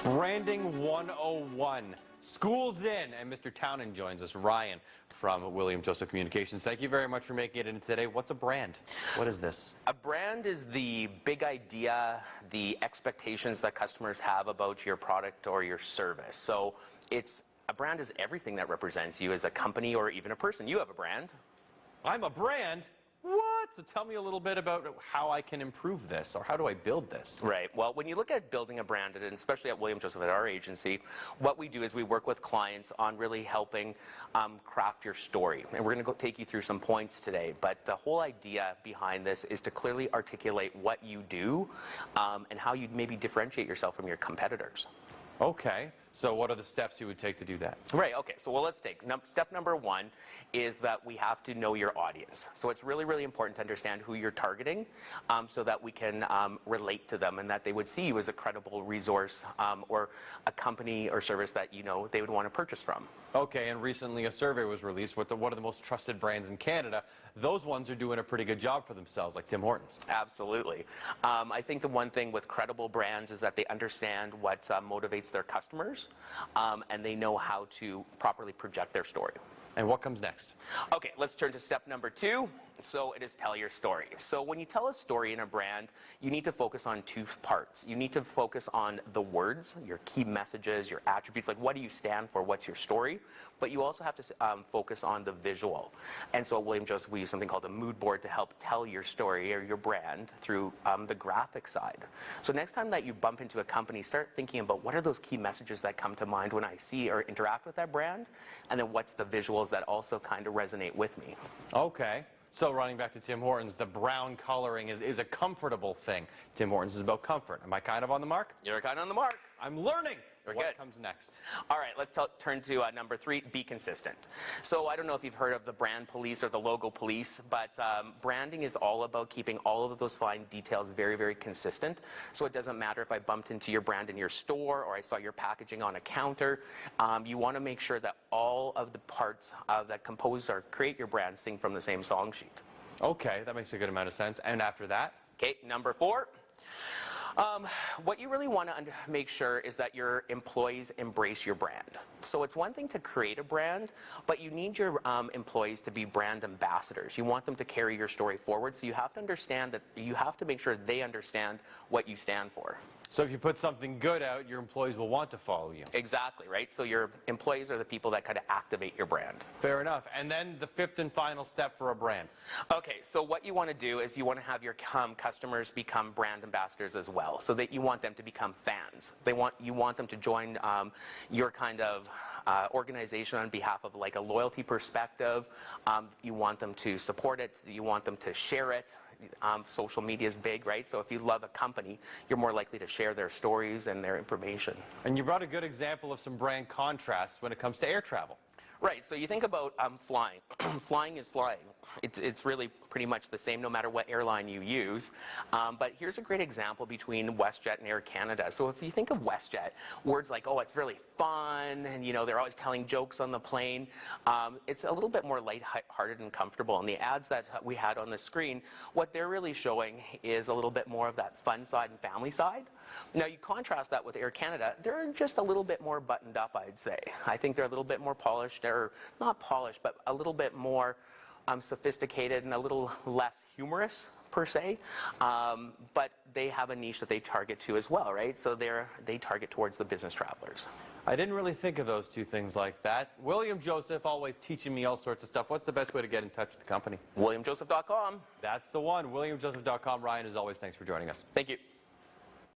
Branding 101. School's in, and Mr. Townend joins us. Ryan from William Joseph Communications. Thank you very much for making it in today. What's a brand? What is this? A brand is the big idea, the expectations that customers have about your product or your service. So a brand is everything that represents you as a company or even a person. You have a brand. I'm a brand? What? So tell me a little bit about how I can improve this, or how do I build this? Right. Well, when you look at building a brand, and especially at William Joseph at our agency, what we do is we work with clients on really helping craft your story. And we're going to take you through some points today. But the whole idea behind this is to clearly articulate what you do and how you maybe differentiate yourself from your competitors. Okay. So what are the steps you would take to do that? Right, okay, so let's take. Step number one is that we have to know your audience. So it's really, really important to understand who you're targeting so that we can relate to them and that they would see you as a credible resource or a company or service that they would want to purchase from. Okay, and recently a survey was released with one of the most trusted brands in Canada. Those ones are doing a pretty good job for themselves, like Tim Hortons. Absolutely. I think the one thing with credible brands is that they understand what motivates their customers. And they know how to properly project their story. And what comes next? Okay, let's turn to step number two. So it is tell your story. So when you tell a story in a brand, you need to focus on two parts. You need to focus on the words, your key messages, your attributes, like what do you stand for, what's your story? But you also have to focus on the visual. And so at William Joseph, we use something called a mood board to help tell your story or your brand through the graphic side. So next time that you bump into a company, start thinking about what are those key messages that come to mind when I see or interact with that brand, and then what's the visuals that also kind of resonate with me. Okay. So running back to Tim Hortons, the brown coloring is a comfortable thing. Tim Hortons is about comfort. Am I kind of on the mark? You're kind of on the mark. I'm learning. What What comes next? All right, let's turn to number three, be consistent. So I don't know if you've heard of the brand police or the logo police, but branding is all about keeping all of those fine details very, very consistent. So it doesn't matter if I bumped into your brand in your store or I saw your packaging on a counter. You want to make sure that all of the parts that compose or create your brand sing from the same song sheet. Okay, that makes a good amount of sense. And after that? Okay, number four. What you really want to make sure is that your employees embrace your brand. So it's one thing to create a brand, but you need your employees to be brand ambassadors. You want them to carry your story forward, so you have to understand that you have to make sure they understand what you stand for. So if you put something good out, your employees will want to follow you. Exactly, right? So your employees are the people that kind of activate your brand. Fair enough. And then the fifth and final step for a brand. Okay, so what you want to do is you want to have your customers become brand ambassadors as well, so that you want them to become fans. You want them to join your kind of organization on behalf of like a loyalty perspective. You want them to support it. You want them to share it. Social media is big, right? So if you love a company, you're more likely to share their stories and their information. And you brought a good example of some brand contrasts when it comes to air travel. Right, so you think about flying. Flying is flying. It's really pretty much the same no matter what airline you use. But here's a great example between WestJet and Air Canada. So if you think of WestJet, words like, oh, it's really fun, and they're always telling jokes on the plane. It's a little bit more lighthearted and comfortable. And the ads that we had on the screen, what they're really showing is a little bit more of that fun side and family side. Now you contrast that with Air Canada, they're just a little bit more buttoned up, I'd say. I think they're a little bit more polished, or not polished, but a little bit more sophisticated and a little less humorous per se, but they have a niche that they target to as well, right? So they target towards the business travelers. I didn't really think of those two things like that. William Joseph always teaching me all sorts of stuff. What's the best way to get in touch with the company? WilliamJoseph.com. That's the one, WilliamJoseph.com. Ryan, as always, thanks for joining us. Thank you.